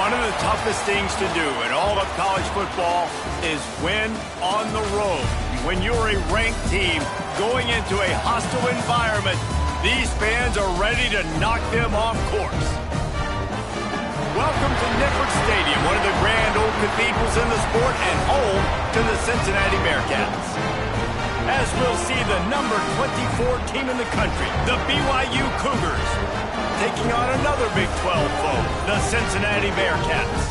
One of the toughest things to do in all of college football is win on the road. When you're a ranked team going into a hostile environment, these fans are ready to knock them off course. Welcome to Nippert Stadium, one of the grand old cathedrals in the sport and home to the Cincinnati Bearcats. As we'll see the number 24 team in the country, the BYU Cougars, taking on another Big 12 foe, the Cincinnati Bearcats.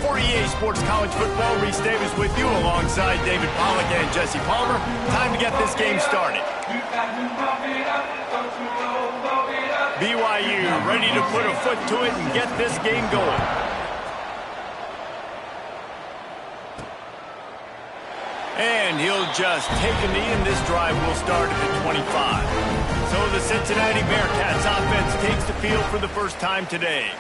For EA Sports College Football, Reese Davis with you alongside David Pollack and Jesse Palmer. Time to get this game started. BYU ready to put a foot to it and get this game going. And he'll just take a knee, and this drive will start at the 25. So the Cincinnati Bearcats offense takes the field for the first time today.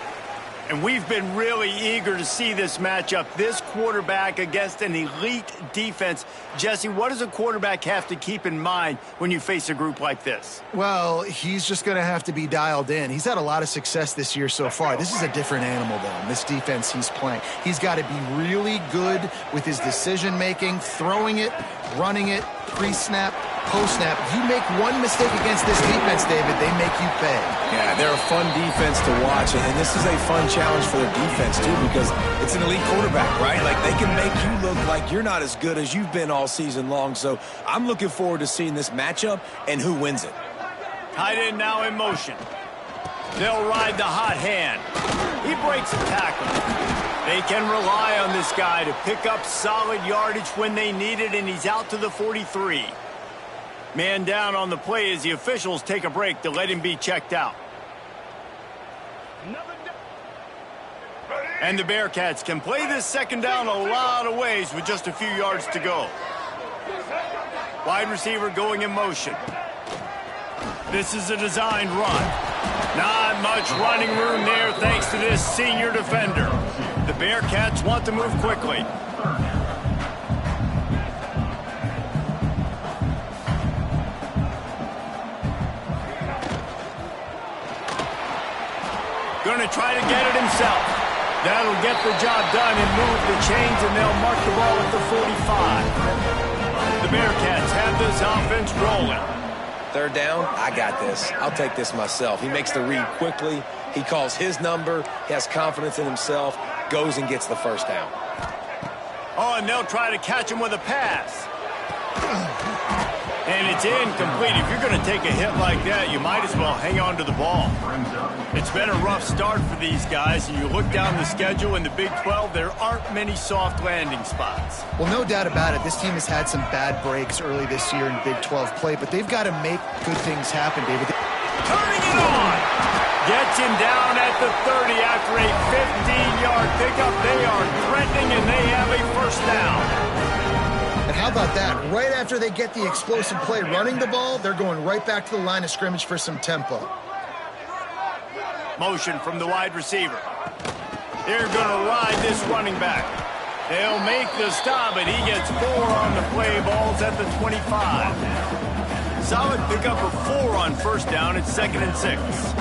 And we've been really eager to see this matchup, this quarterback against an elite defense. Jesse, what does a quarterback have to keep in mind when you face a group like this? Well, he's just going to have to be dialed in. He's had a lot of success this year so far. This is a different animal, though, in this defense he's playing. He's got to be really good with his decision-making, throwing it, running it, pre-snap, post-snap. You make one mistake against this defense, David, they make you pay. Yeah, they're a fun defense to watch, and this is a fun challenge for their defense, too, because it's an elite quarterback, right? Like, they can make you look like you're not as good as you've been all season long. So I'm looking forward to seeing this matchup and who wins it. Tight end now in motion. They'll ride the hot hand. He breaks a tackle. They can rely on this guy to pick up solid yardage when they need it, and he's out to the 43. Man down on the play as the officials take a break to let him be checked out. And the Bearcats can play this second down a lot of ways with just a few yards to go. Wide receiver going in motion. This is a designed run. Not much running room there thanks to this senior defender. The Bearcats want to move quickly. Going to try to get it himself. That'll get the job done and move the chains, and they'll mark the ball at the 45. The Bearcats have this offense rolling. Third down, I got this. I'll take this myself. He makes the read quickly. He calls his number. He has confidence in himself. Goes and gets the first down. Oh, and they'll try to catch him with a pass. And it's incomplete. If you're going to take a hit like that, you might as well hang on to the ball. It's been a rough start for these guys, and you look down the schedule in the Big 12, there aren't many soft landing spots. Well, no doubt about it. This team has had some bad breaks early this year in Big 12 play, but they've got to make good things happen, David. Turning it on! Gets him down at the 30 after a 15-yard pickup. They are threatening, and they have a first down. And how about that? Right after they get the explosive play running the ball, they're going right back to the line of scrimmage for some tempo. Motion from the wide receiver. They're going to ride this running back. They'll make the stop, and he gets 4 on the play. Ball's at the 25. Solid pickup of 4 on first down. It's 2nd and 6.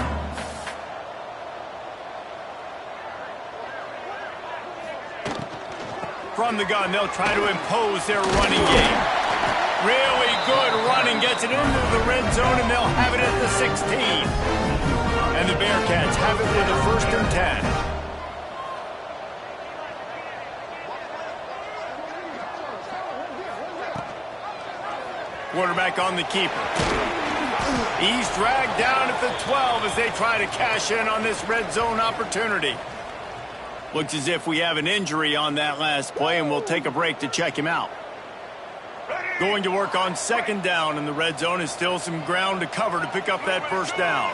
From the gun, they'll try to impose their running game. Really good running, gets it into the red zone, and they'll have it at the 16. And the Bearcats have it with a 1st and 10. Quarterback on the keeper. He's dragged down at the 12 as they try to cash in on this red zone opportunity. Looks as if we have an injury on that last play, and we'll take a break to check him out. Going to work on 2nd down, and the red zone is still some ground to cover to pick up that first down.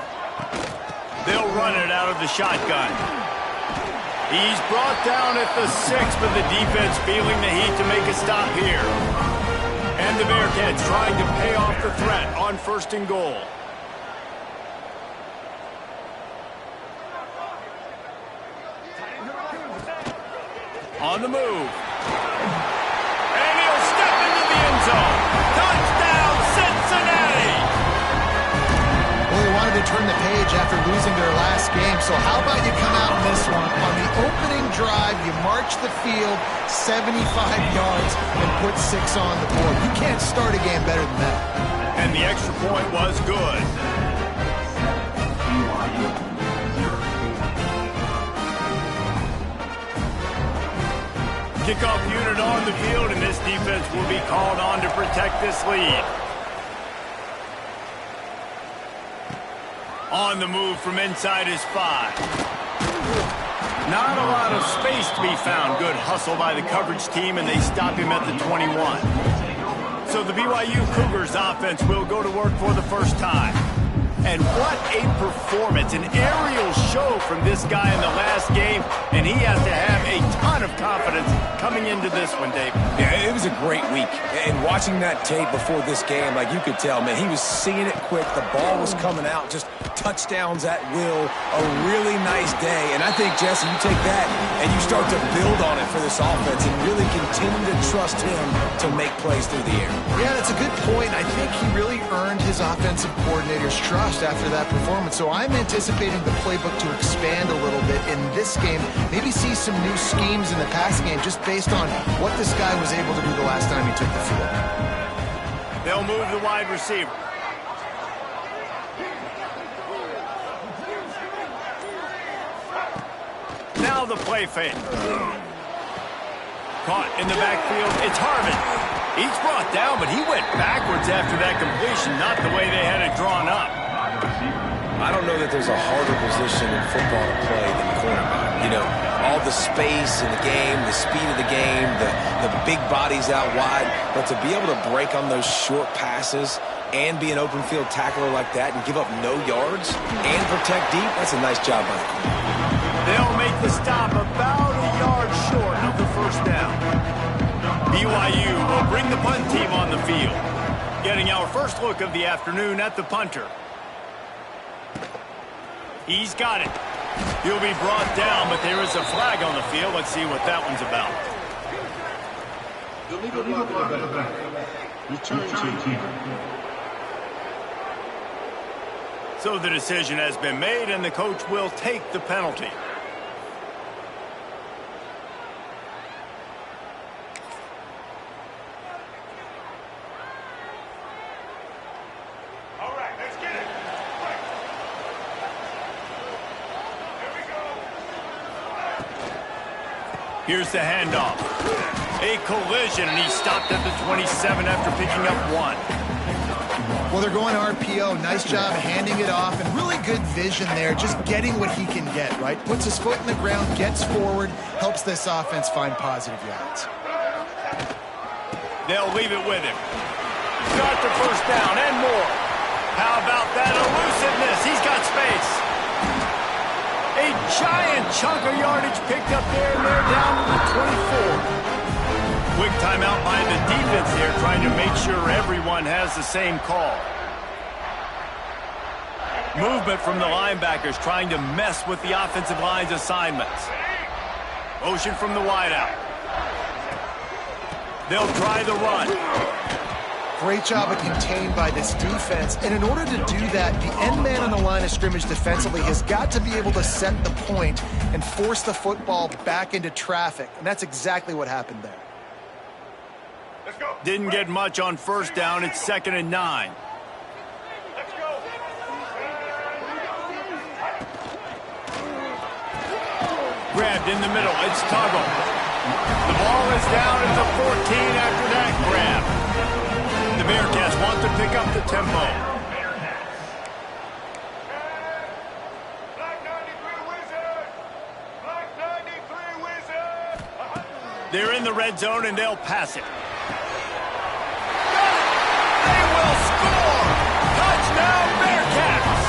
They'll run it out of the shotgun. He's brought down at the 6, but the defense feeling the heat to make a stop here. And the Bearcats trying to pay off the threat on 1st and goal. On the move. And he'll step into the end zone. Touchdown, Cincinnati! Well, they wanted to turn the page after losing their last game, so how about you come out in this one on the opening drive? march the field 75 yards and put 6 on the board. You can't start a game better than that. And the extra point was good. Kickoff unit on the field, and this defense will be called on to protect this lead. On the move from inside his 5. Not a lot of space to be found. Good hustle by the coverage team, and they stop him at the 21. So the BYU Cougars offense will go to work for the first time. And what a performance, an aerial show from this guy in the last game, and he has to have a ton of confidence coming into this one, Dave. Yeah, it was a great week. And watching that tape before this game, like you could tell, man, he was seeing it quick. The ball was coming out, just touchdowns at will. A really nice day. And I think, Jesse, you take that and you start to build on it for this offense and really continue to trust him to make plays through the air. Yeah, that's a good point. I think he really earned his offensive coordinator's trust after that performance. So I'm anticipating the playbook to expand a little bit in this game. Maybe see some new schemes in the passing game just based on what this guy was able to do the last time he took the field. They'll move the wide receiver. Now the play fake. Caught in the backfield. It's Harvin. He's brought down, but he went backwards after that completion, not the way they had it drawn up. I don't know that there's a harder position in football to play than cornerback. You know, all the space in the game, the speed of the game, the big bodies out wide. But to be able to break on those short passes and be an open field tackler like that and give up no yards and protect deep, that's a nice job by the corner. They'll make the stop about a yard short of the first down. BYU will bring the punt team on the field. Getting our first look of the afternoon at the punter. He's got it. He'll be brought down, but there is a flag on the field. Let's see what that one's about. Return team. So the decision has been made, and the coach will take the penalty. Here's the handoff. A collision, and he stopped at the 27 after picking up 1. Well, they're going RPO. Nice job handing it off, and really good vision there, just getting what he can get, right? Puts his foot in the ground, gets forward, helps this offense find positive yards. They'll leave it with him. Got the first down and more. How about that elusiveness? He's got space. A giant chunk of yardage picked up there, and they're down to the 24. Quick timeout by the defense there, trying to make sure everyone has the same call. Movement from the linebackers, trying to mess with the offensive line's assignments. Motion from the wideout. They'll try the run. Great job of contained by this defense. And in order to do that, the end man on the line of scrimmage defensively has got to be able to set the point and force the football back into traffic. And that's exactly what happened there. Let's go. Didn't get much on first down. It's 2nd and 9. Let's go. Grabbed in the middle. It's Tuggle. The ball is down at the 14 after that grab. The Bearcats want to pick up the tempo. They're in the red zone, and they'll pass it. They will score! Touchdown, Bearcats!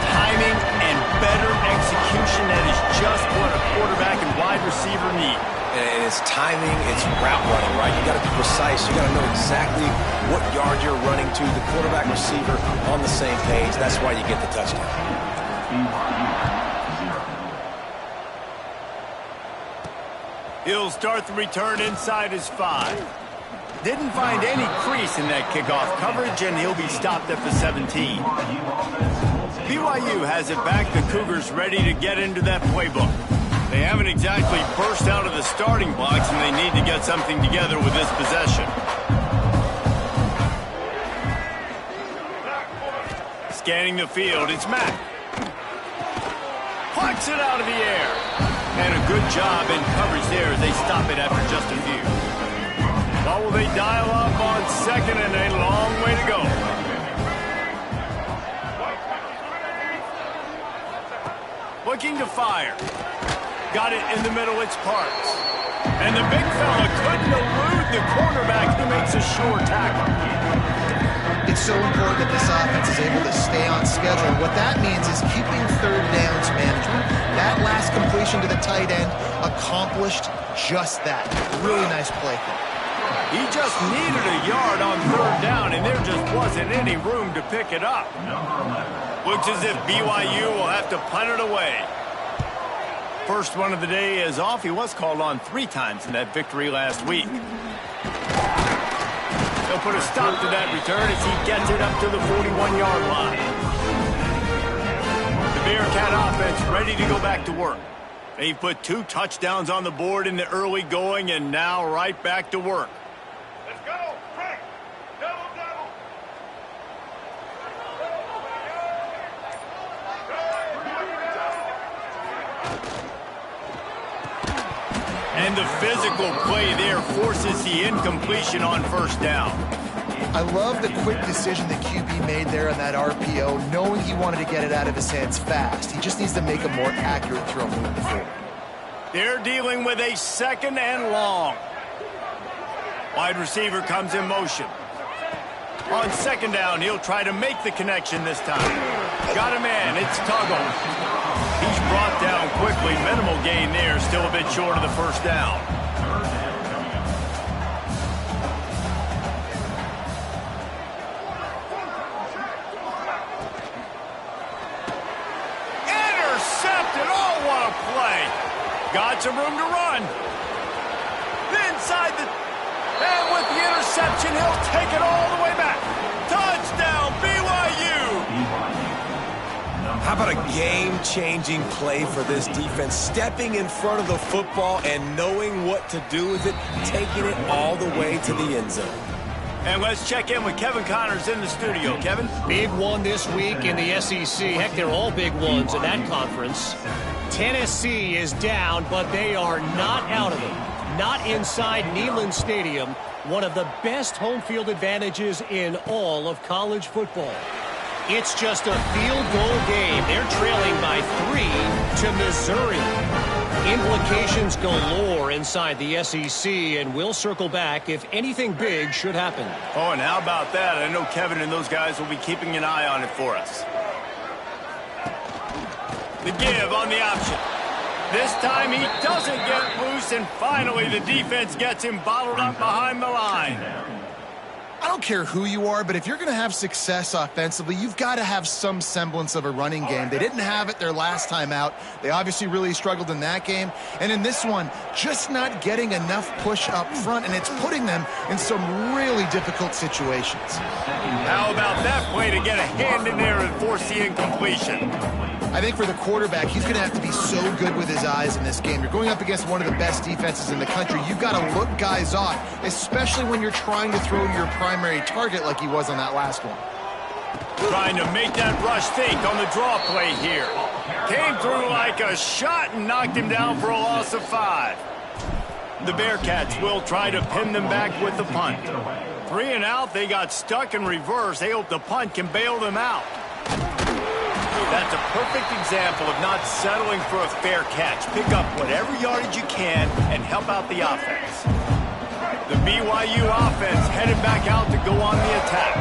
Timing and better execution, that is just what a quarterback and wide receiver need. And it's timing, it's route running, right? You got to be precise. You got to know exactly what yard you're running to. The quarterback receiver on the same page. That's why you get the touchdown. He'll start the return inside his 5. Didn't find any crease in that kickoff coverage, and he'll be stopped at the 17. BYU has it back. The Cougars ready to get into that playbook. They haven't exactly burst out of the starting blocks, and they need to get something together with this possession. Scanning the field, it's Mack. Plucks it out of the air. And a good job in coverage there as they stop it after just a few. Well, will they dial up on second and a long way to go? Looking to fire. Got it in the middle, it's Parks. And the big fella couldn't elude the cornerback who makes a sure tackle. It's so important that this offense is able to stay on schedule. And what that means is keeping third downs management. That last completion to the tight end accomplished just that. Really nice play there. He just needed a yard on third down, and there just wasn't any room to pick it up. Looks as if BYU will have to punt it away. First one of the day is off. He was called on 3 times in that victory last week. They'll put a stop to that return as he gets it up to the 41-yard line. The Bearcat offense ready to go back to work. They've put 2 touchdowns on the board in the early going and now right back to work. Let's go, Frank. Double. And the physical play there forces the incompletion on first down. I love the quick decision that QB made there on that RPO, knowing he wanted to get it out of his hands fast. He just needs to make a more accurate throw moving forward. They're dealing with a second and long. Wide receiver comes in motion. On second down, he'll try to make the connection this time. Got him in. It's Tuggle. He's brought down quickly. Minimal gain there. Still a bit short of the first down. Intercepted. Oh, what a play. Got some room to run. Inside the... And with the interception, he'll take it all the way back. Touchdown, BYU. How about a game-changing play for this defense? Stepping in front of the football and knowing what to do with it, taking it all the way to the end zone. And let's check in with Kevin Connors in the studio. Kevin? Big one this week in the SEC. Heck, they're all big ones in that conference. Tennessee is down, but they are not out of it. Not inside Neyland Stadium, one of the best home field advantages in all of college football. It's just a field goal game. They're trailing by 3 to Missouri. Implications galore inside the SEC, and we'll circle back if anything big should happen. Oh, and how about that? I know Kevin and those guys will be keeping an eye on it for us. The give on the option. This time he doesn't get loose, and finally the defense gets him bottled up behind the line. I don't care who you are, but if you're going to have success offensively, you've got to have some semblance of a running game. They didn't have it their last time out. They obviously really struggled in that game. And in this one, just not getting enough push up front, and it's putting them in some really difficult situations. How about that play to get a hand in there and force the incompletion? I think for the quarterback, he's going to have to be so good with his eyes in this game. You're going up against one of the best defenses in the country. You've got to look guys off, especially when you're trying to throw to your primary target like he was on that last one. Trying to make that rush think on the draw play here. Came through like a shot and knocked him down for a loss of 5. The Bearcats will try to pin them back with the punt. 3 and out, they got stuck in reverse. They hope the punt can bail them out. That's a perfect example of not settling for a fair catch. Pick up whatever yardage you can and help out the offense. The BYU offense headed back out to go on the attack.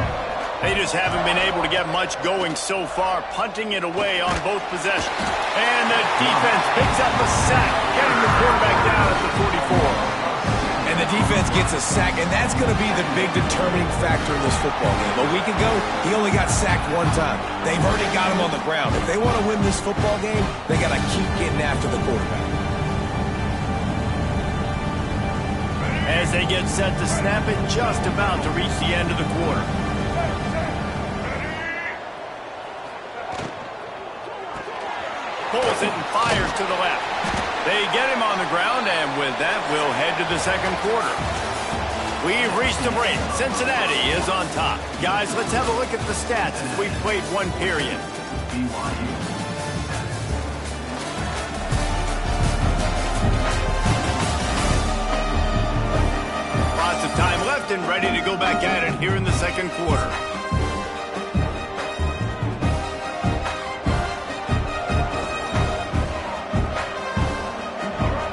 They just haven't been able to get much going so far, punting it away on both possessions. And the defense picks up a sack, getting the quarterback down at the 44. And the defense gets a sack, and that's going to be the big determining factor in this football game. A week ago, he only got sacked 1 time. They've already got him on the ground. If they want to win this football game, they got to keep getting after the quarterback. As they get set to snap it, just about to reach the end of the quarter. Pulls it and fires to the left. They get him on the ground, and with that, we'll head to the second quarter. We've reached the break. Cincinnati is on top. Guys, let's have a look at the stats as we've played one period. Lots of time left and ready to go back at it here in the second quarter.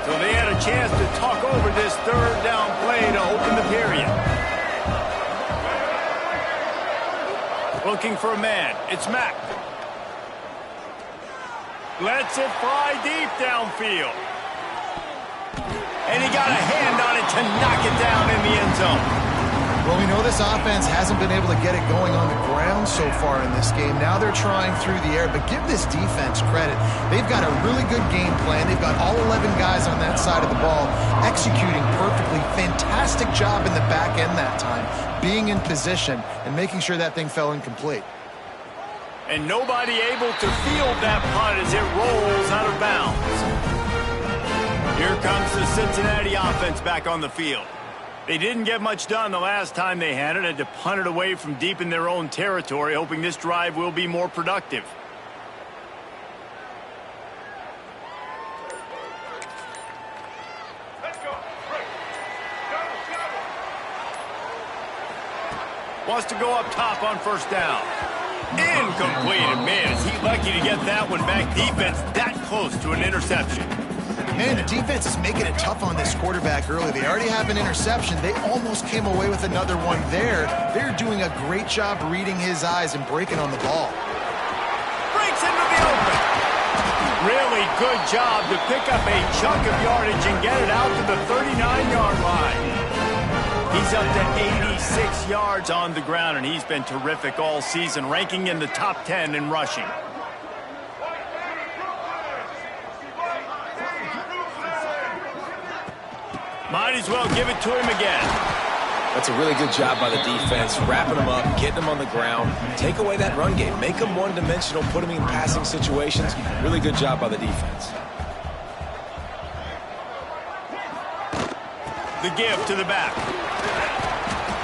So they had a chance to talk over this third down play to open the period. Looking for a man. It's Mack. Lets it fly deep downfield. And he got a hand on it to knock it down in the end zone. Well, we know this offense hasn't been able to get it going on the ground so far in this game. Now they're trying through the air, but give this defense credit. They've got a really good game plan. They've got all 11 guys on that side of the ball executing perfectly. Fantastic job in the back end that time, being in position and making sure that thing fell incomplete. And nobody able to field that punt as it rolls out of bounds. Here comes the Cincinnati offense back on the field. They didn't get much done the last time they had it. Had to punt it away from deep in their own territory, hoping this drive will be more productive. Let's go. Break. Double, double. Wants to go up top on first down. Incomplete. And man, is he lucky to get that one back. Defense that close to an interception. Man, the defense is making it tough on this quarterback early. They already have an interception. They almost came away with another one there. They're doing a great job reading his eyes and breaking on the ball. Breaks into the open. Really good job to pick up a chunk of yardage and get it out to the 39-yard line. He's up to 86 yards on the ground, and he's been terrific all season, ranking in the top 10 in rushing. Might as well give it to him again. That's a really good job by the defense, wrapping them up, getting them on the ground. Take away that run game. Make them one-dimensional, put them in passing situations. Really good job by the defense. The give to the back.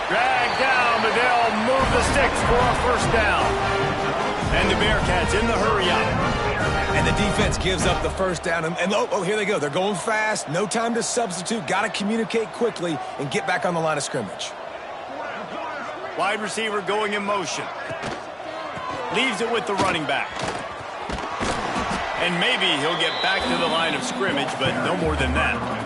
Drag down, but they'll move the sticks for a first down. And the Bearcats in the hurry-up. And the defense gives up the first down. And oh, here they go. They're going fast. No time to substitute. Got to communicate quickly and get back on the line of scrimmage. Wide receiver going in motion. Leaves it with the running back. And maybe he'll get back to the line of scrimmage, but no more than that.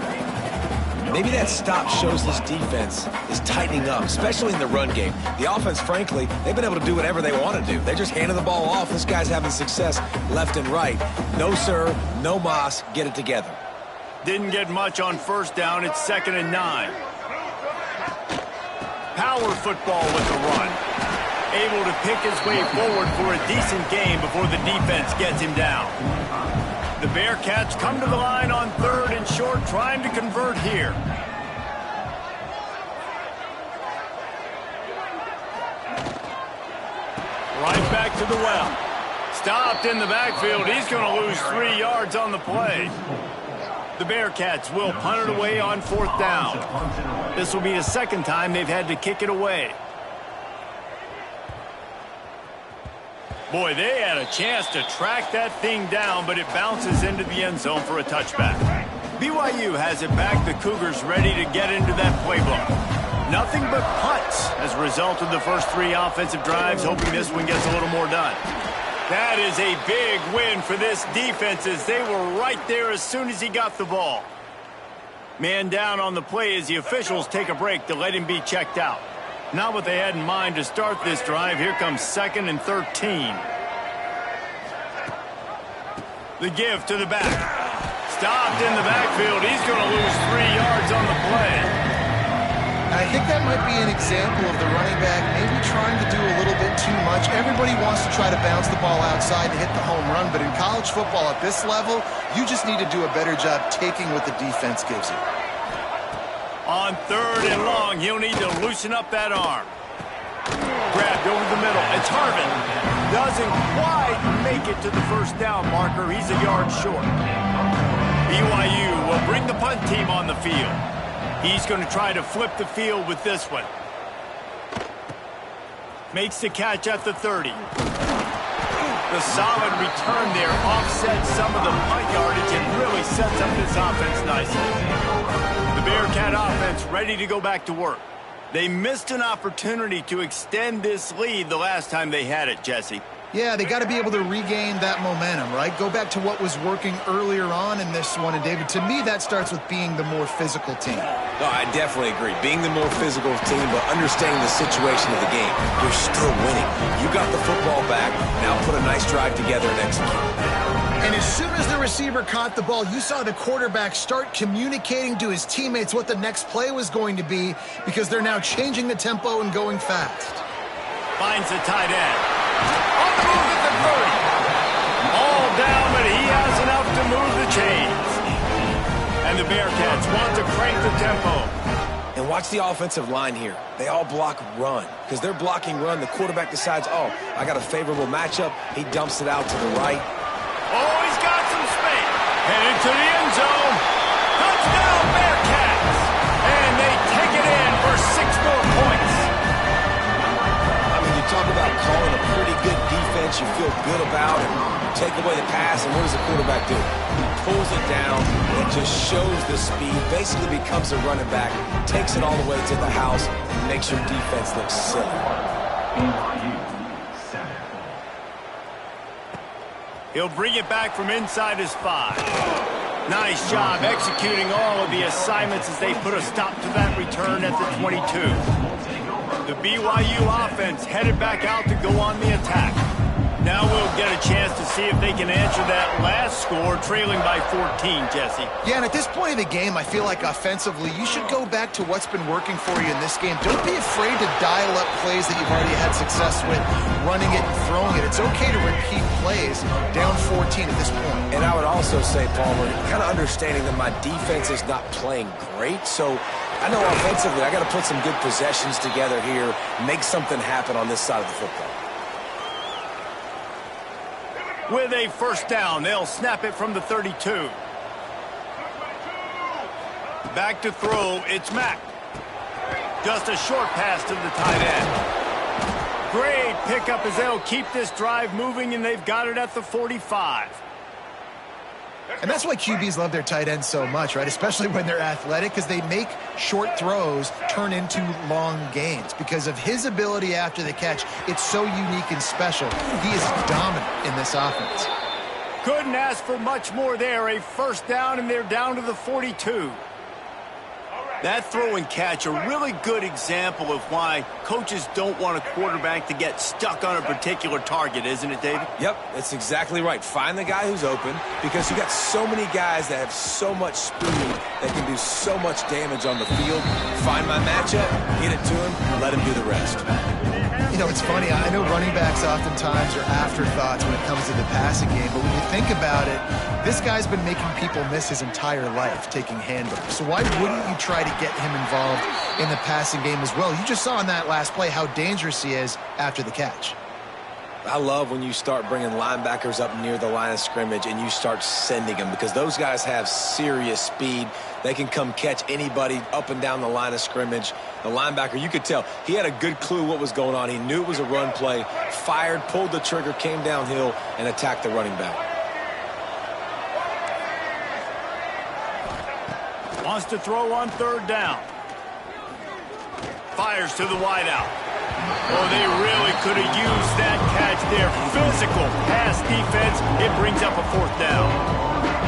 Maybe that stop shows this defense is tightening up, especially in the run game. The offense, frankly, they've been able to do whatever they want to do. They just handed the ball off. This guy's having success left and right. No, sir, no mas. Get it together. Didn't get much on first down. It's 2nd and 9. Power football with the run. Able to pick his way forward for a decent game before the defense gets him down. The Bearcats come to the line on 3rd and short, trying to convert here. Right back to the well. Stopped in the backfield. He's going to lose 3 yards on the play. The Bearcats will punt it away on 4th down. This will be the second time they've had to kick it away. Boy, they had a chance to track that thing down, but it bounces into the end zone for a touchback. BYU has it back. The Cougars ready to get into that playbook. Nothing but punts as a result of the first 3 offensive drives, hoping this one gets a little more done. That is a big win for this defense as they were right there as soon as he got the ball. Man down on the play as the officials take a break to let him be checked out. Not what they had in mind to start this drive. Here comes 2nd and 13. The give to the back. Stopped in the backfield. He's going to lose 3 yards on the play. I think that might be an example of the running back maybe trying to do a little bit too much. Everybody wants to try to bounce the ball outside to hit the home run, but in college football at this level, you just need to do a better job taking what the defense gives you. On 3rd and long, he'll need to loosen up that arm. Grabbed over the middle. It's Harvin. Doesn't quite make it to the first down marker. He's a yard short. BYU will bring the punt team on the field. He's going to try to flip the field with this one. Makes the catch at the 30. The solid return there offsets some of the punt yardage and really sets up this offense nicely. The Bearcat offense ready to go back to work. They missed an opportunity to extend this lead the last time they had it, Jesse. Yeah, they got to be able to regain that momentum, right? Go back to what was working earlier on in this one. And, David, to me, that starts with being the more physical team. No, I definitely agree. Being the more physical team, but understanding the situation of the game. You're still winning. You got the football back. Now put a nice drive together and execute. And as soon as the receiver caught the ball, you saw the quarterback start communicating to his teammates what the next play was going to be because they're now changing the tempo and going fast. Finds the tight end. On the move at the 30. All down, but he has enough to move the chains. And the Bearcats want to crank the tempo. And watch the offensive line here. They all block run. Because they're blocking run, the quarterback decides, oh, I got a favorable matchup. He dumps it out to the right. Oh, he's got some space. Headed to the end zone. Touchdown, Bearcats. And they take it in for 6 more points. Talk about calling a pretty good defense you feel good about, and take away the pass, and what does the quarterback do? He pulls it down and just shows the speed, basically becomes a running back, takes it all the way to the house, and makes your defense look silly. He'll bring it back from inside his 5. Nice job executing all of the assignments as they put a stop to that return at the 22. The BYU offense headed back out to go on the attack. Now we'll get a chance to see if they can answer that last score, trailing by 14, Jesse. Yeah, and at this point in the game, I feel like offensively, you should go back to what's been working for you in this game. Don't be afraid to dial up plays that you've already had success with, running it and throwing it. It's okay to repeat plays down 14 at this point. And I would also say, Palmer, kind of understanding that my defense is not playing great, so I know offensively I got to put some good possessions together here, make something happen on this side of the football. With a first down, they'll snap it from the 32. Back to throw, it's Mack. Just a short pass to the tight end. Great pickup as they'll keep this drive moving, and they've got it at the 45. And that's why QBs love their tight ends so much, right? Especially when they're athletic, because they make short throws turn into long gains. Because of his ability after the catch, it's so unique and special. He is dominant in this offense. Couldn't ask for much more there. A first down, and they're down to the 42. That throw and catch, a really good example of why coaches don't want a quarterback to get stuck on a particular target, isn't it, David? Yep, that's exactly right. Find the guy who's open, because you got so many guys that have so much speed that can do so much damage on the field. Find my matchup, get it to him, let him do the rest. You know, it's funny. I know running backs oftentimes are afterthoughts when it comes to the passing game, but when you think about it, this guy's been making people miss his entire life taking handoffs. So why wouldn't you try to get him involved in the passing game as well? You just saw in that last play how dangerous he is after the catch. I love when you start bringing linebackers up near the line of scrimmage and you start sending them, because those guys have serious speed. They can come catch anybody up and down the line of scrimmage. The linebacker, you could tell, he had a good clue what was going on. He knew it was a run play, fired, pulled the trigger, came downhill, and attacked the running back. Wants to throw on third down. Fires to the wideout. Oh, they really could have used that catch there. Physical pass defense. It brings up a fourth down.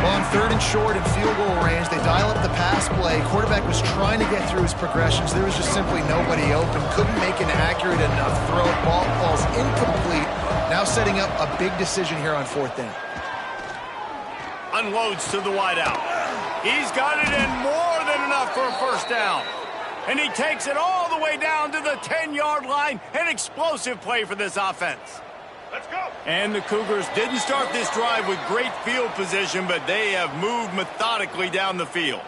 Well, on third and short and field goal range, they dial up the pass play. Quarterback was trying to get through his progressions. There was just simply nobody open. Couldn't make an accurate enough throw. Ball falls incomplete. Now setting up a big decision here on fourth down. Unloads to the wideout. He's got it in more than enough for a first down. And he takes it all the way down to the 10-yard line. An explosive play for this offense. Let's go. And the Cougars didn't start this drive with great field position, but they have moved methodically down the field.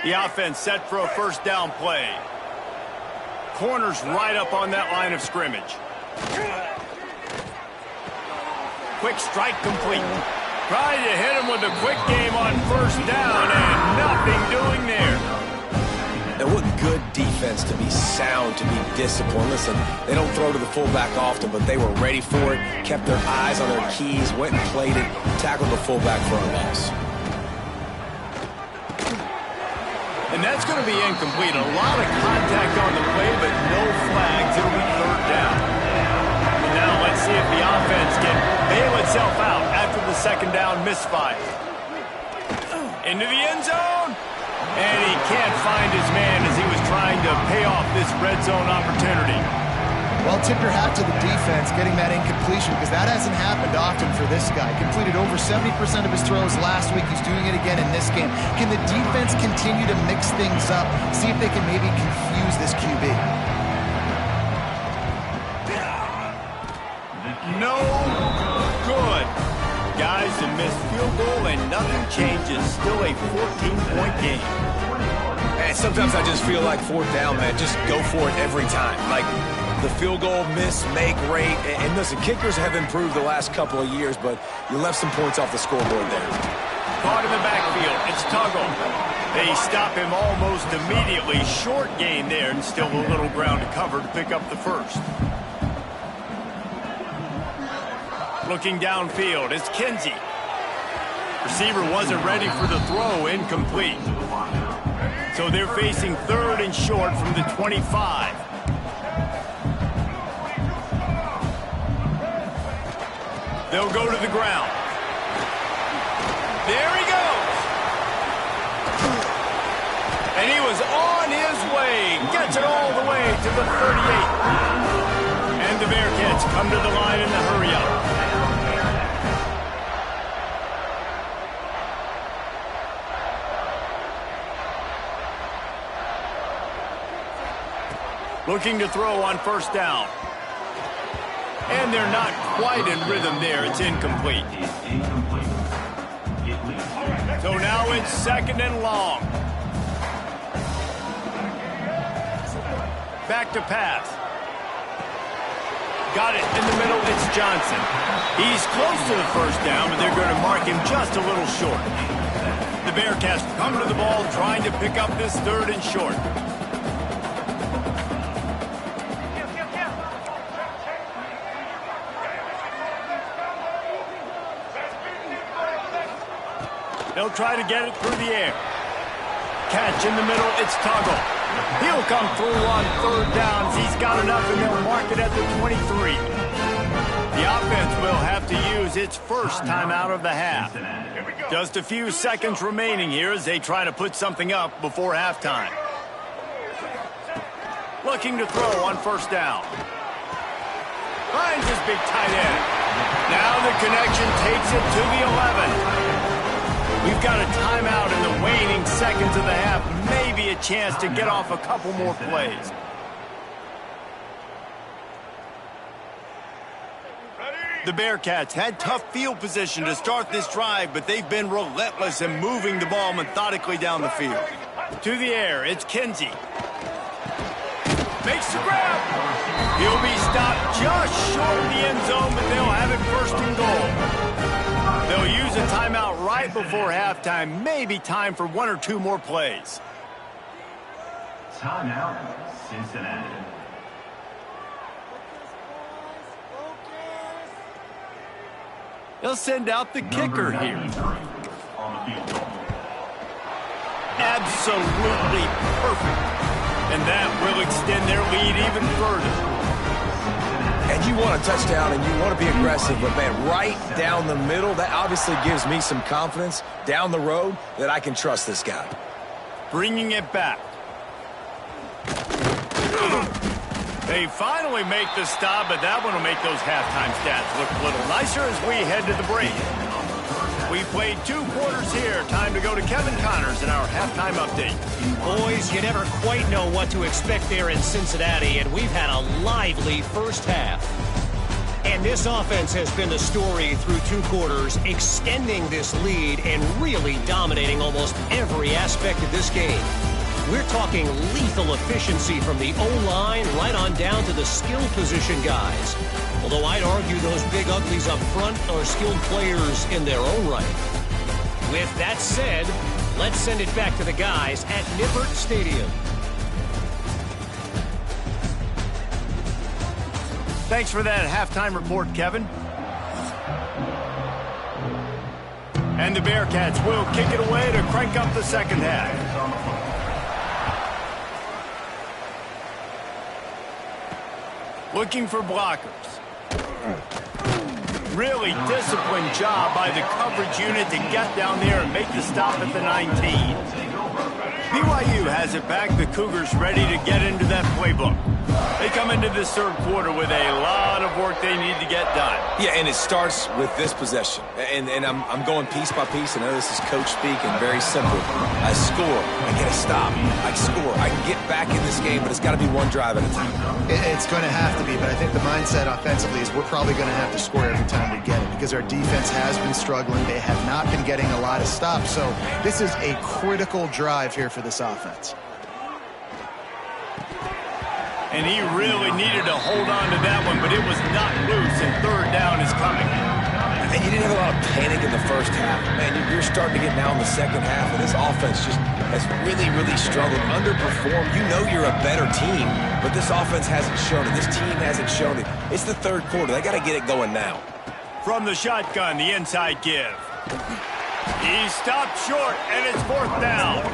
The offense set for a first down play. Corners right up on that line of scrimmage. quick strike complete. Trying to hit him with a quick game on first down, and nothing doing there. And what good defense to be sound, to be disciplined. Listen, they don't throw to the fullback often, but they were ready for it, kept their eyes on their keys, went and played it, tackled the fullback for a loss. And that's going to be incomplete. A lot of contact on the play, but no flags. It'll be third down. And now let's see if the offense can bail itself out after the second down misfire. Into the end zone. And he can't find his man as he was trying to pay off this red zone opportunity. Well, tip your hat to the defense getting that incompletion, because that hasn't happened often for this guy. Completed over 70% of his throws last week. He's doing it again in this game. Can the defense continue to mix things up? See if they can maybe confuse this QB. No good. Guys, a missed field goal and nothing changes. Still a 14-point game. And sometimes I just feel like fourth down, man, just go for it every time. Like the field goal miss, make, rate. And listen, kickers have improved the last couple of years, but you left some points off the scoreboard there. Caught in the backfield. It's Tuggle. They stop him almost immediately. Short gain there, and still a little ground to cover to pick up the first. Looking downfield, it's Kinsey. Receiver wasn't ready for the throw, incomplete. So they're facing third and short from the 25. They'll go to the ground. There he goes. And he was on his way. Gets it all the way to the 38. And the Bearcats come to the line in the hurry-up. Looking to throw on first down. And they're not quite in rhythm there. It's incomplete. So now it's second and long. Back to pass. Got it in the middle. It's Johnson. He's close to the first down, but they're going to mark him just a little short. The Bearcats come to the ball trying to pick up this third and short. They'll try to get it through the air. Catch in the middle, it's Tuggle. He'll come through on third downs. He's got enough, and they'll mark it at the 23. The offense will have to use its first timeout of the half. Just a few seconds remaining here as they try to put something up before halftime. Looking to throw on first down. Finds his big tight end. Now the connection takes it to the 11. We've got a timeout in the waning seconds of the half. Maybe a chance to get off a couple more plays. The Bearcats had tough field position to start this drive, but they've been relentless in moving the ball methodically down the field. To the air, it's Kinsey. Makes the grab. He'll be stopped just short of the end zone, but they'll have it first and goal. They'll use a timeout right before halftime. Maybe time for one or two more plays. Timeout, Cincinnati. They'll send out the kicker here. On the field goal. Absolutely perfect. And that will extend their lead even further. And you want a touchdown and you want to be aggressive, but, man, right down the middle, that obviously gives me some confidence down the road that I can trust this guy. Bringing it back. They finally make the stop, but that one will make those halftime stats look a little nicer as we head to the break. We played 2 quarters here. Time to go to Kevin Connors in our halftime update. Boys, you never quite know what to expect there in Cincinnati, and we've had a lively first half. And this offense has been the story through 2 quarters, extending this lead and really dominating almost every aspect of this game. We're talking lethal efficiency from the O-line right on down to the skill position guys. Although I'd argue those big uglies up front are skilled players in their own right. With that said, let's send it back to the guys at Nippert Stadium. Thanks for that halftime report, Kevin. And the Bearcats will kick it away to crank up the second half. Looking for blockers. Really disciplined job by the coverage unit to get down there and make the stop at the 19. BYU has it back. The Cougars ready to get into that playbook. They come into this third quarter with a lot of work they need to get done. Yeah, and it starts with this possession. And I'm going piece by piece. I know this is coach speak and very simple. I score. I get a stop. I score. I can get back in this game, but it's got to be one drive at a time. It's going to have to be, but I think the mindset offensively is we're probably going to have to score every time we get it because our defense has been struggling. They have not been getting a lot of stops. So this is a critical drive here for this offense. And he really needed to hold on to that one, but it was not loose, and third down is coming. And you didn't have a lot of panic in the first half. Man, you're starting to get now in the second half, and this offense just has really, really struggled, underperformed. You know you're a better team, but this offense hasn't shown it. This team hasn't shown it. It's the third quarter. They got to get it going now. From the shotgun, the inside give. He stopped short, and it's fourth down.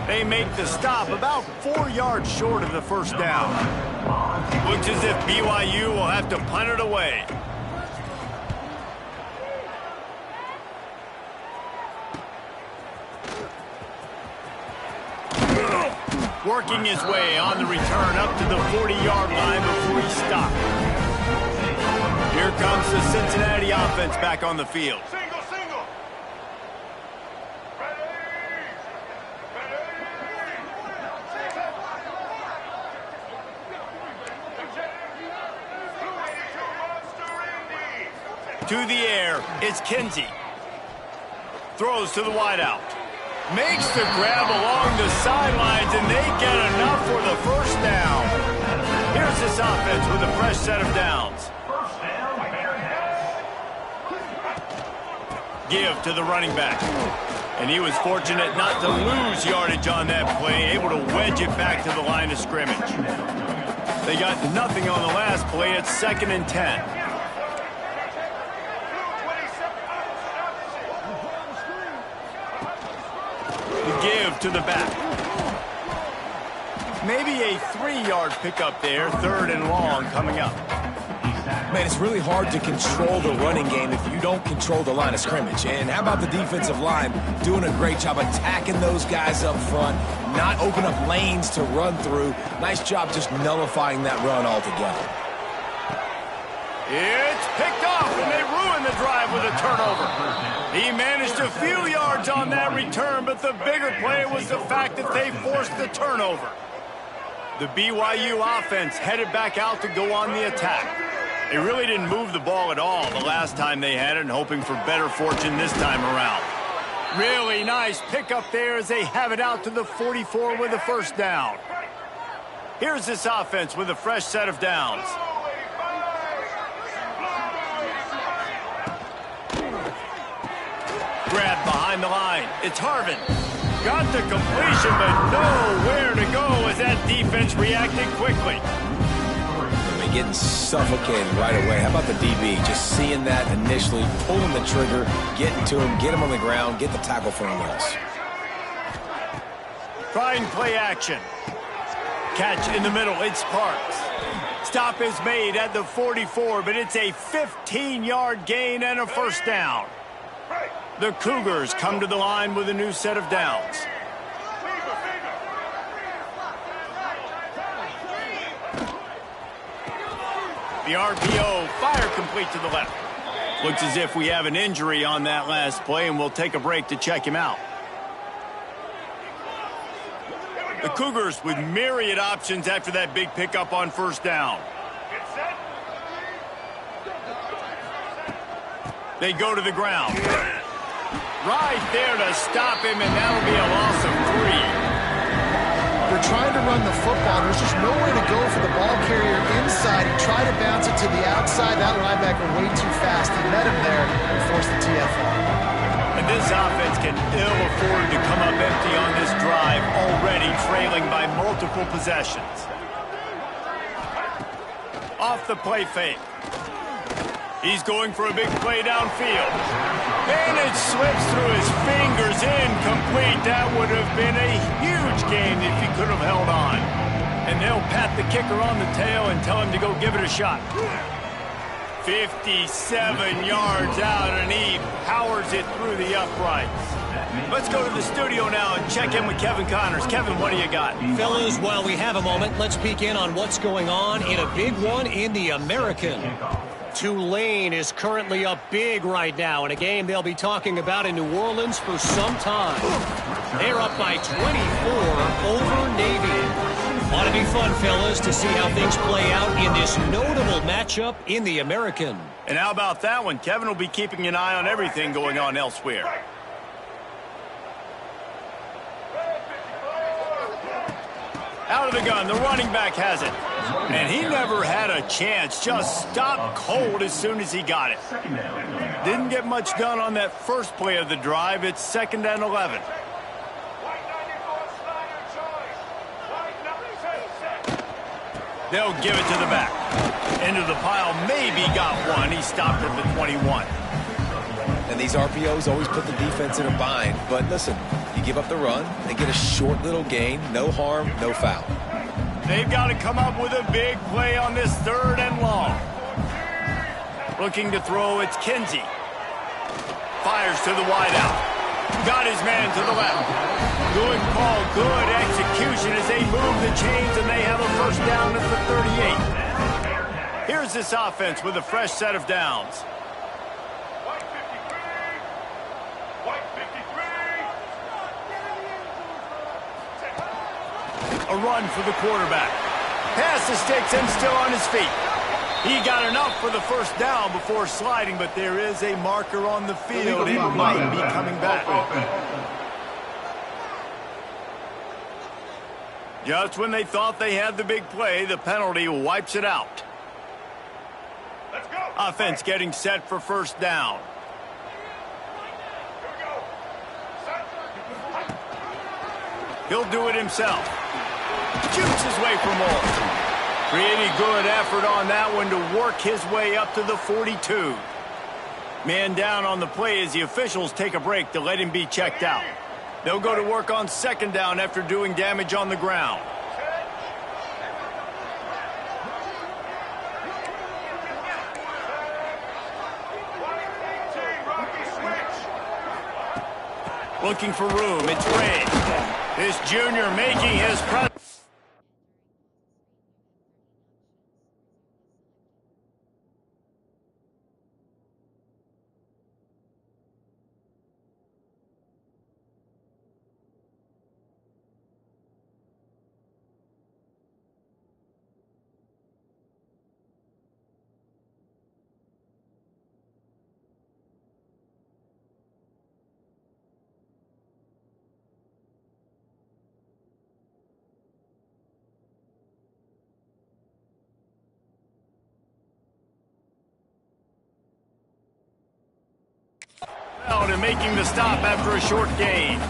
They make the stop about 4 yards short of the first down. Looks as if BYU will have to punt it away. Working his way on the return up to the 40-yard line before he stopped. Here comes the Cincinnati offense back on the field. To the air, it's Kinsey. Throws to the wideout. Makes the grab along the sidelines, and they get enough for the first down. Here's this offense with a fresh set of downs. Give to the running back. And he was fortunate not to lose yardage on that play, able to wedge it back to the line of scrimmage. They got nothing on the last play. It's 2nd and 10. Give to the back. Maybe a 3-yard pickup there. 3rd and long coming up. Man, it's really hard to control the running game if you don't control the line of scrimmage. And how about the defensive line doing a great job attacking those guys up front, not open up lanes to run through. Nice job just nullifying that run altogether. It's picked off, and they ruin the drive with a turnover. He managed a few yards on that return, but the bigger play was the fact that they forced the turnover. The BYU offense headed back out to go on the attack. They really didn't move the ball at all the last time they had it, and hoping for better fortune this time around. Really nice pickup there as they have it out to the 44 with a first down. Here's this offense with a fresh set of downs. Grab behind the line. It's Harvin. Got the completion, but nowhere to go as that defense reacted quickly. They're getting suffocated right away. How about the DB? Just seeing that initially, pulling the trigger, getting to him, get him on the ground, get the tackle for him else. Try and play action. Catch in the middle. It's Parks. Stop is made at the 44, but it's a 15-yard gain and a first down. The Cougars come to the line with a new set of downs. The RPO, fire complete to the left. Looks as if we have an injury on that last play, and we'll take a break to check him out. The Cougars with myriad options after that big pickup on first down. They go to the ground. Right there to stop him, and that'll be a loss of 3. They're trying to run the football. There's just nowhere to go for the ball carrier inside. He tried to bounce it to the outside. That linebacker way too fast. He met him there and forced the TFL. And this offense can ill afford to come up empty on this drive, already trailing by multiple possessions. Off the play fake. He's going for a big play downfield. And it slips through his fingers, incomplete. That would have been a huge gain if he could have held on. And they'll pat the kicker on the tail and tell him to go give it a shot. 57 yards out, and he powers it through the uprights. Let's go to the studio now and check in with Kevin Connors. Kevin, what do you got? Fellas, while we have a moment, let's peek in on what's going on in a big one in the American. Tulane is currently up big right now in a game they'll be talking about in New Orleans for some time. They're up by 24 over Navy. Ought to be fun, fellas, to see how things play out in this notable matchup in the American. And how about that one? Kevin will be keeping an eye on everything going on elsewhere. Out of the gun, the running back has it. And he never had a chance, just stopped cold as soon as he got it. Didn't get much done on that first play of the drive. It's 2nd and 11. They'll give it to the back. Into the pile, maybe got one. He stopped at the 21. And these RPOs always put the defense in a bind. But listen, you give up the run, they get a short little gain, no harm, no foul. They've got to come up with a big play on this 3rd and long. Looking to throw, it's Kinsey. Fires to the wideout. Got his man to the left. Good call, good execution as they move the chains, and they have a first down at the 38. Here's this offense with a fresh set of downs. A run for the quarterback. Past the sticks and still on his feet. He got enough for the first down before sliding, but there is a marker on the field. It might be coming back. Just when they thought they had the big play, the penalty wipes it out. Let's go. Offense getting set for first down. He'll do it himself. Shoots his way for more. Pretty good effort on that one to work his way up to the 42. Man down on the play as the officials take a break to let him be checked out. They'll go to work on 2nd down after doing damage on the ground. Looking for room, it's Ray. This junior making his presence. And making the stop after a short gain.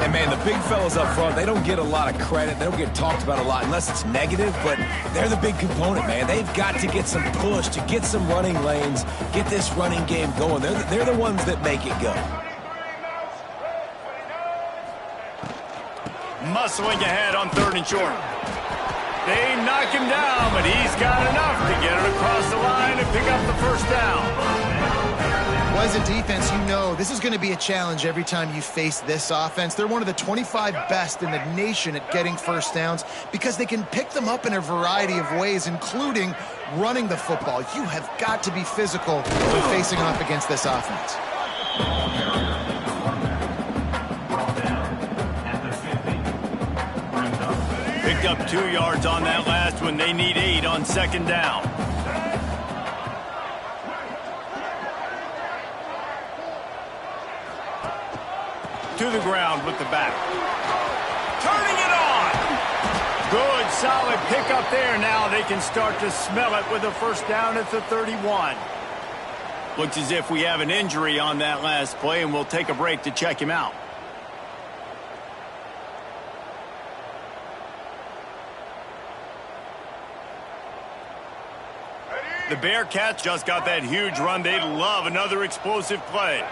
And, man, the big fellas up front, they don't get a lot of credit. They don't get talked about a lot unless it's negative, but they're the big component, man. They've got to get some push, to get some running lanes, get this running game going. They're the ones that make it go. Muscling ahead on 3rd and short. They knock him down, but he's got enough to get it across the line and pick up the first down. Well, as a defense, you know this is going to be a challenge every time you face this offense. They're one of the 25 best in the nation at getting first downs because they can pick them up in a variety of ways, including running the football. You have got to be physical when facing off against this offense. Picked up 2 yards on that last one. They need 8 on 2nd down. To the ground with the back. Turning it on. solid pickup there. Now they can start to smell it with a first down at the 31. Looks as if we have an injury on that last play, and we'll take a break to check him out. The Bearcats just got that huge run. They'd love another explosive play.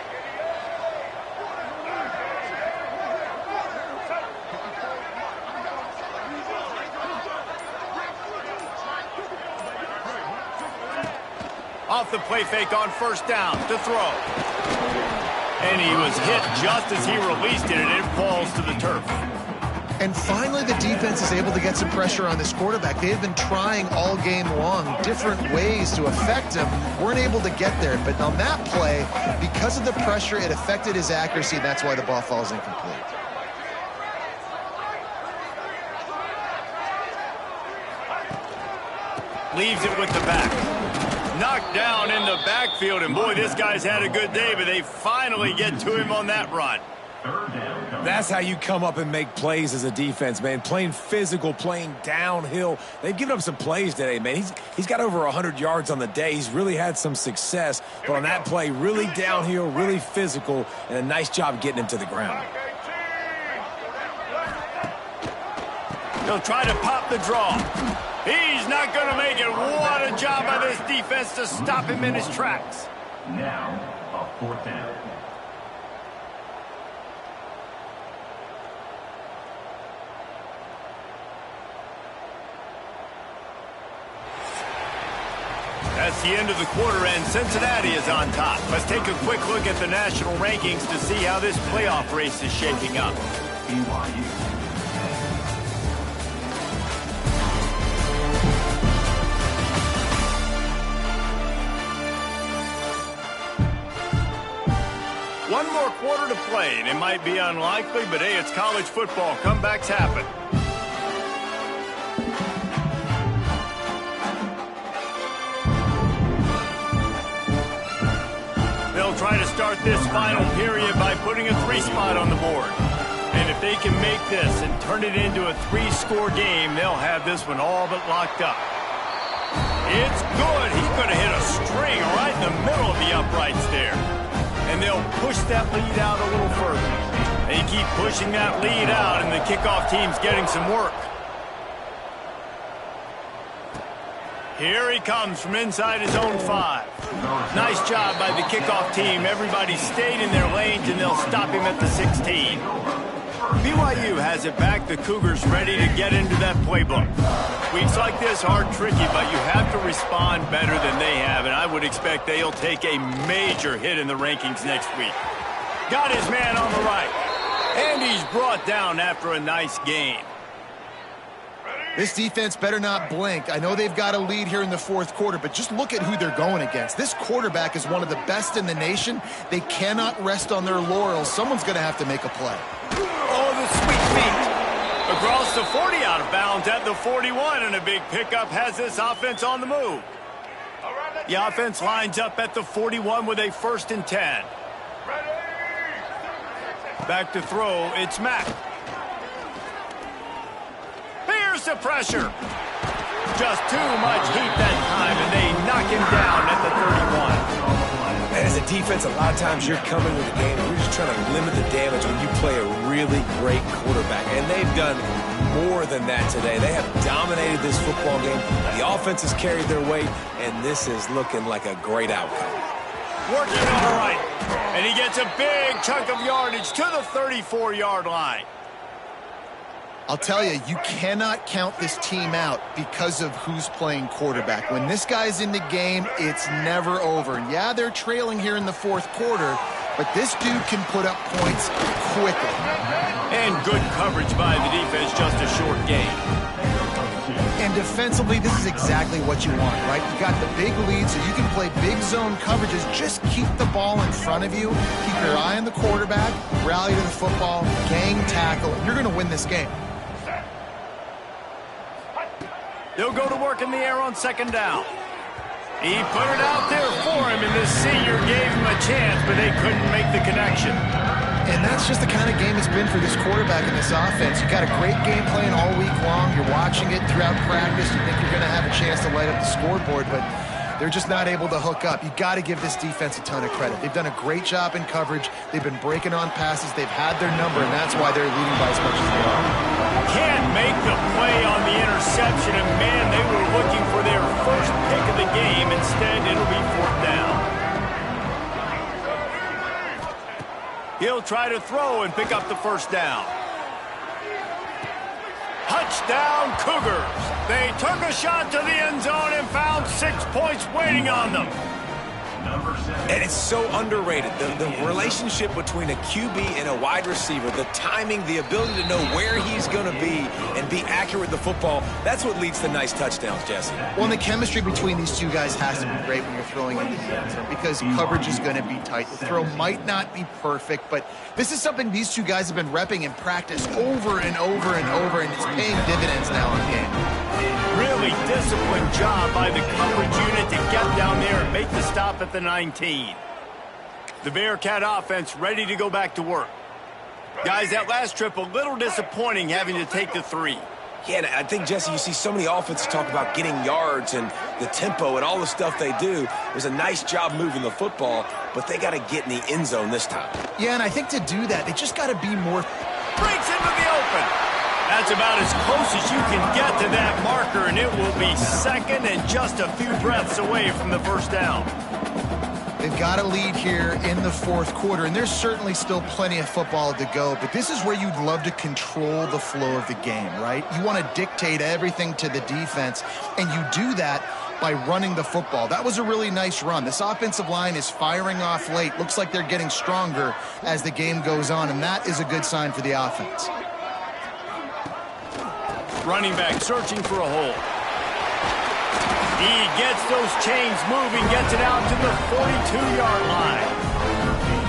Off the play fake on first down to throw. And he was hit just as he released it, and it falls to the turf. And finally, the defense is able to get some pressure on this quarterback. They've been trying all game long different ways to affect him. Weren't able to get there. But on that play, because of the pressure, it affected his accuracy, and that's why the ball falls incomplete. Leaves it with the back. Knocked down in the backfield, and boy, this guy's had a good day, but they finally get to him on that run. That's how you come up and make plays as a defense, man. Playing physical, playing downhill. They've given up some plays today, man. He's got over 100 yards on the day. He's really had some success. But on that play, really downhill, really physical, and a nice job getting him to the ground. He'll try to pop the draw. He's not going to make it. What a job by this defense to stop him in his tracks. Now, a fourth down. That's the end of the quarter, and Cincinnati is on top. Let's take a quick look at the national rankings to see how this playoff race is shaping up. BYU. One more quarter to play, and it might be unlikely, but hey, it's college football. Comebacks happen. They'll try to start this final period by putting a 3-spot on the board. And if they can make this and turn it into a 3-score game, they'll have this one all but locked up. It's good. He could have hit a string right in the middle of the uprights there. And they'll push that lead out a little further. They keep pushing that lead out, and the kickoff team's getting some work. Here he comes from inside his own 5. Nice job by the kickoff team. Everybody stayed in their lanes, and they'll stop him at the 16. BYU has it back. The Cougars ready to get into that playbook. Weeks like this are tricky, but you have to respond better than they have, and I would expect they'll take a major hit in the rankings next week. Got his man on the right, and he's brought down after a nice game. This defense better not blink. I know they've got a lead here in the fourth quarter, but just look at who they're going against. This quarterback is one of the best in the nation. They cannot rest on their laurels. Someone's going to have to make a play. Oh, the sweet feet. Across the 40, out of bounds at the 41, and a big pickup has this offense on the move. The offense lines up at the 41 with a 1st and 10. Back to throw, it's Mack. Here's the pressure. Just too much heat that time, and they knock him down at the 31. As a defense, a lot of times you're coming to the game and you're just trying to limit the damage when you play a really great quarterback. And they've done more than that today. They have dominated this football game. The offense has carried their weight, and this is looking like a great outcome. Working all right. And he gets a big chunk of yardage to the 34-yard line. I'll tell you, you cannot count this team out because of who's playing quarterback. When this guy's in the game, it's never over. And yeah, they're trailing here in the fourth quarter, but this dude can put up points quickly. And good coverage by the defense, just a short game. And defensively, this is exactly what you want, right? You got the big lead, so you can play big zone coverages. Just keep the ball in front of you. Keep your eye on the quarterback, rally to the football, gang tackle. You're going to win this game. They'll go to work in the air on 2nd down. He put it out there for him, and this senior gave him a chance, but they couldn't make the connection. And that's just the kind of game it's been for this quarterback in this offense. You got a great game plan all week long. You're watching it throughout practice. You think you're going to have a chance to light up the scoreboard, but they're just not able to hook up. You got to give this defense a ton of credit. They've done a great job in coverage. They've been breaking on passes. They've had their number, and that's why they're leading by as much as they are. Can't make the play on the interception, and man, they were looking for their first pick of the game. Instead, it'll be 4th down. He'll try to throw and pick up the 1st down. Touchdown, Cougars. They took a shot to the end zone and found 6 points waiting on them. And it's so underrated. The relationship between a QB and a wide receiver, the timing, the ability to know where he's going to be and be accurate with the football, that's what leads to nice touchdowns, Jesse. Well, and the chemistry between these two guys has to be great when you're throwing into the end zone because coverage is going to be tight. The throw might not be perfect, but this is something these two guys have been repping in practice over and over and over, and it's paying dividends now in the game. Really disciplined job by the coverage unit to get down there and make the stop at the 19. The Bearcat offense ready to go back to work. Guys, that last trip a little disappointing having to take the 3. Yeah, and I think, Jesse, you see so many offenses talk about getting yards and the tempo and all the stuff they do. It was a nice job moving the football, but they got to get in the end zone this time. Yeah, and I think to do that, they just got to be more... Breaks into the open. That's about as close as you can get to that marker, and it will be 2nd and just a few breaths away from the 1st down. They've got a lead here in the 4th quarter, and there's certainly still plenty of football to go, but this is where you'd love to control the flow of the game, right? You want to dictate everything to the defense, and you do that by running the football. That was a really nice run. This offensive line is firing off late. Looks like they're getting stronger as the game goes on, and that is a good sign for the offense. Running back searching for a hole. He gets those chains moving, gets it out to the 42-yard line.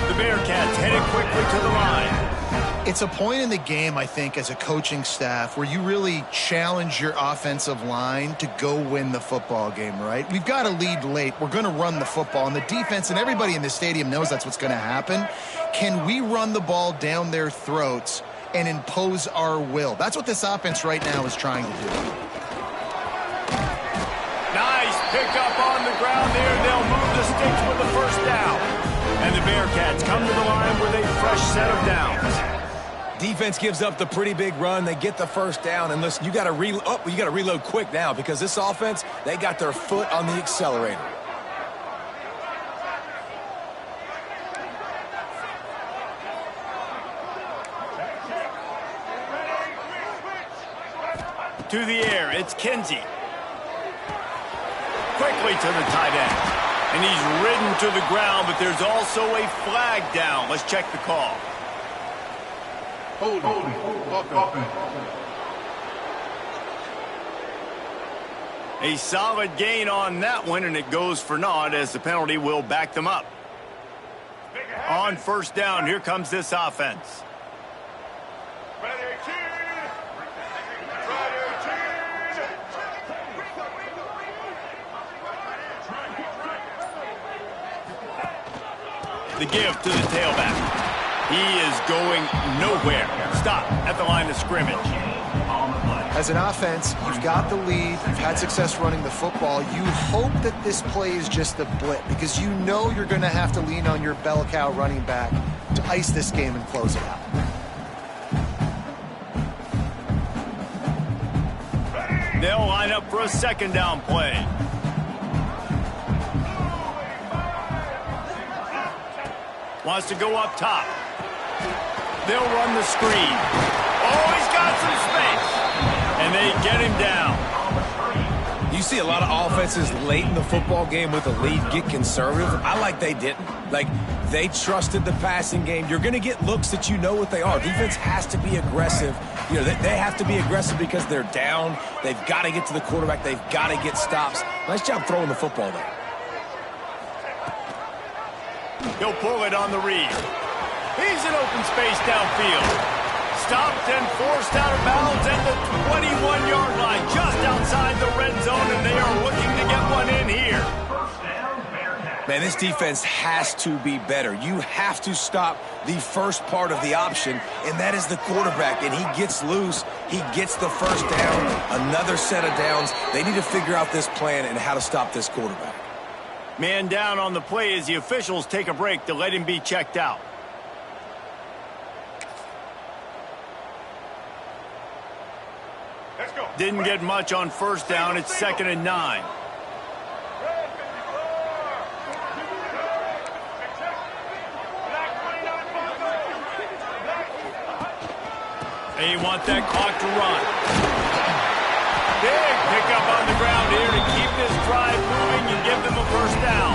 The Bearcats headed quickly to the line. It's a point in the game, I think, as a coaching staff where you really challenge your offensive line to go win the football game, right? We've got a lead late. We're going to run the football, and the defense and everybody in the stadium knows that's what's going to happen. Can we run the ball down their throats and impose our will? That's what this offense right now is trying to do. Nice pickup on the ground there. They'll move the sticks with the 1st down. And the Bearcats come to the line with a fresh set of downs. Defense gives up the pretty big run. They get the 1st down. And listen, you got to reload quick now because this offense, they got their foot on the accelerator. To the air, it's Kinsey. Quickly to the tight end. And he's ridden to the ground, but there's also a flag down. Let's check the call. A solid gain on that one, and it goes for naught as the penalty will back them up. On 1st down, here comes this offense. The give to the tailback. He is going nowhere. Stop at the line of scrimmage. As an offense, you've got the lead. You've had success running the football. You hope that this play is just a blip because you know you're going to have to lean on your bell cow running back to ice this game and close it out. They'll line up for a 2nd down play. Wants to go up top. They'll run the screen. Oh, he's got some space. And they get him down. You see a lot of offenses late in the football game with a lead get conservative. I like they didn't. Like, they trusted the passing game. You're going to get looks that you know what they are. Defense has to be aggressive. You know, they have to be aggressive because they're down. They've got to get to the quarterback. They've got to get stops. Nice job throwing the football there. He'll pull it on the read. He's in open space downfield. Stopped and forced out of bounds at the 21-yard line, just outside the red zone, and they are looking to get one in here. 1st down, Bearcats. Man, this defense has to be better. You have to stop the first part of the option, and that is the quarterback. And he gets loose. He gets the first down, another set of downs. They need to figure out this plan and how to stop this quarterback. Man down on the play as the officials take a break to let him be checked out. Let's go. Didn't get much on first down. It's 2nd and 9. They want that clock to run. Big pickup on the ground here to keep this drive moving and give them a first down.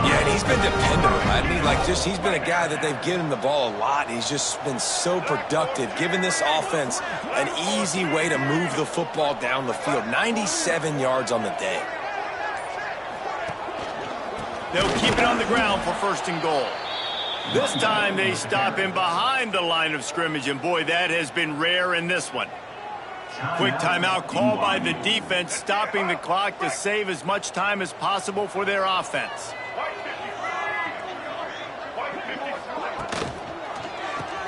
Yeah, and he's been dependable. I mean, he's been a guy that they've given the ball a lot. He's just been so productive, giving this offense an easy way to move the football down the field. 97 yards on the day. They'll keep it on the ground for 1st and goal. This time they stop him behind the line of scrimmage, and boy, that has been rare in this one. Quick timeout called by the defense, stopping the clock to save as much time as possible for their offense.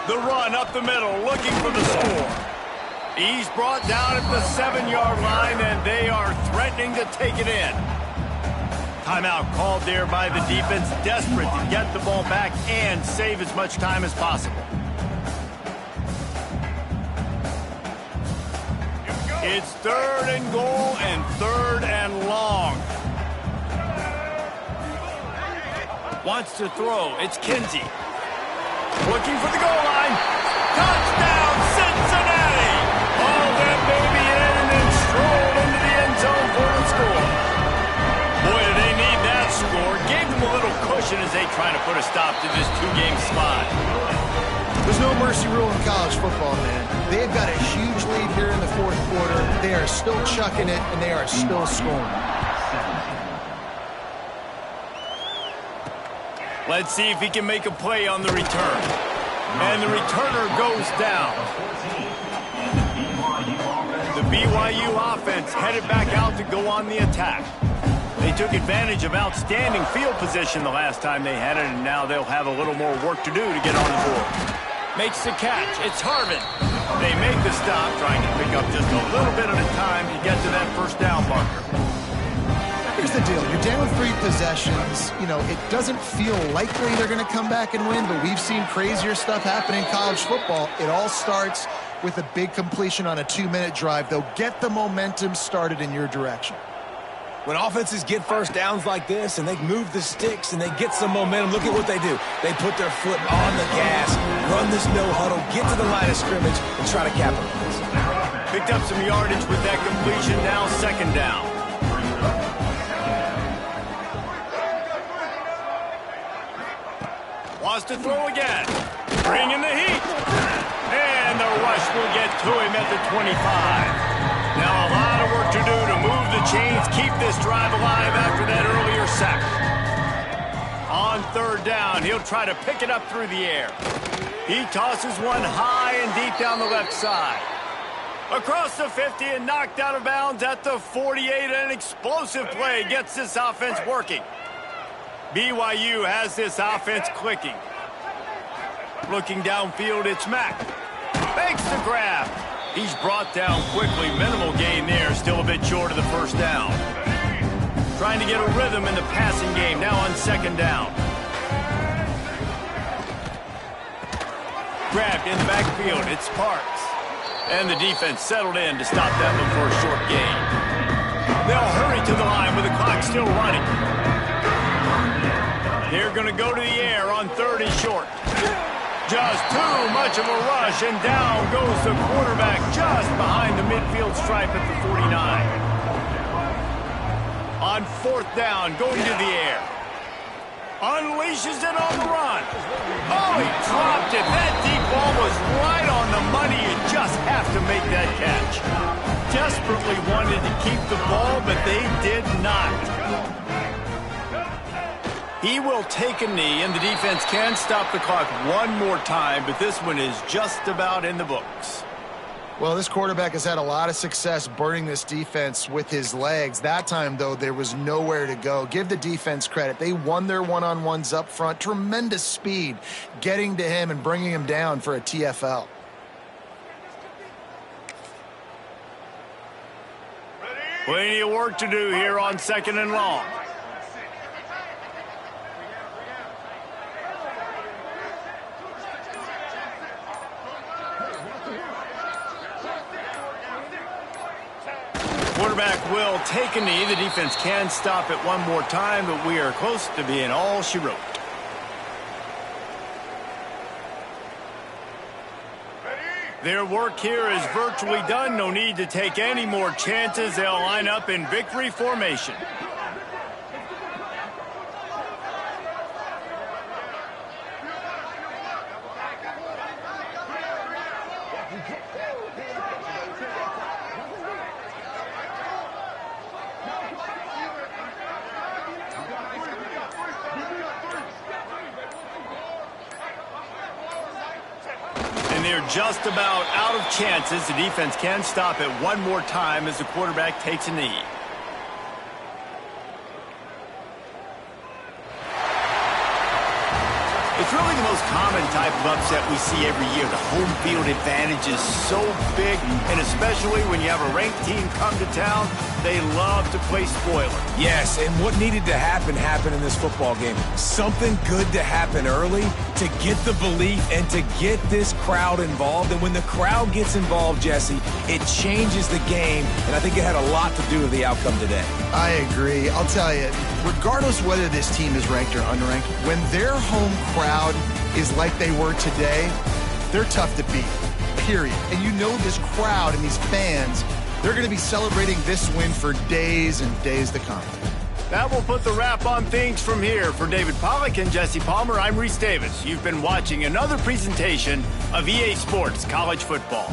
The run up the middle, looking for the score. He's brought down at the 7-yard line, and they are threatening to take it in. Timeout called there by the defense, desperate to get the ball back and save as much time as possible. It's 3rd and goal and 3rd and long. Wants to throw. It's Kinsey. Looking for the goal line. Touchdown, Cincinnati! Hauled that baby in and then strolled into the end zone for the score. Boy, do they need that score. Gave them a little cushion as they try to put a stop to this 2-game slide. There's no mercy rule in college football, man. They've got a huge lead here in the 4th quarter. They are still chucking it, and they are still scoring. Let's see if he can make a play on the return. And the returner goes down. The BYU offense headed back out to go on the attack. They took advantage of outstanding field position the last time they had it, and now they'll have a little more work to do to get on the board. Makes the catch. It's Harvin. They make the stop, trying to pick up just a little bit at a time to get to that first down marker. Here's the deal. You're down 3 possessions. You know, it doesn't feel likely they're going to come back and win, but we've seen crazier stuff happen in college football. It all starts with a big completion on a 2-minute drive. They'll get the momentum started in your direction. When offenses get first downs like this and they move the sticks and they get some momentum, look at what they do. They put their foot on the gas, run this no huddle, get to the line of scrimmage, and try to capitalize. Picked up some yardage with that completion, now 2nd down. Wants to throw again. Bring in the heat. And the rush will get to him at the 25. Now a lot of work to do to move the chains, keep this drive alive after that earlier sack. On 3rd down, he'll try to pick it up through the air. He tosses one high and deep down the left side. Across the 50 and knocked out of bounds at the 48. An explosive play gets this offense working. BYU has this offense clicking. Looking downfield, it's Mack. Makes the grab. He's brought down quickly. Minimal gain there. Still a bit short of the first down. Trying to get a rhythm in the passing game. Now on 2nd down. Grabbed in the backfield. It's Parks. And the defense settled in to stop that one for a short gain. They'll hurry to the line with the clock still running. They're going to go to the air on 3rd and short. Just too much of a rush, and down goes the quarterback just behind the midfield stripe at the 49. On 4th down, going to the air. Unleashes it on the run. Oh, he dropped it. That deep ball was right on the money. You just have to make that catch. Desperately wanted to keep the ball, but they did not. He will take a knee, and the defense can stop the clock one more time, but this one is just about in the books. Well, this quarterback has had a lot of success burning this defense with his legs. That time, though, there was nowhere to go. Give the defense credit. They won their one-on-ones up front. Tremendous speed getting to him and bringing him down for a TFL. Plenty of work to do here on 2nd and long. Quarterback will take a knee. The defense can stop it one more time, but we are close to being all she wrote. Their work here is virtually done. No need to take any more chances. They'll line up in victory formation. And they're just about out of chances. The defense can stop it one more time as the quarterback takes a knee. It's really the most common type of upset we see every year. The home field advantage is so big, and especially when you have a ranked team come to town, they love to play spoiler. Yes, and what needed to happen happened in this football game. Something good to happen early to get the belief and to get this crowd involved. And when the crowd gets involved, Jesse, it changes the game, and I think it had a lot to do with the outcome today. I agree. I'll tell you, regardless whether this team is ranked or unranked, when their home crowd is like they were today, they're tough to beat, period. And you know this crowd and these fans, they're going to be celebrating this win for days and days to come. That will put the wrap on things from here. For David Pollack and Jesse Palmer, I'm Reese Davis. You've been watching another presentation of EA Sports College Football.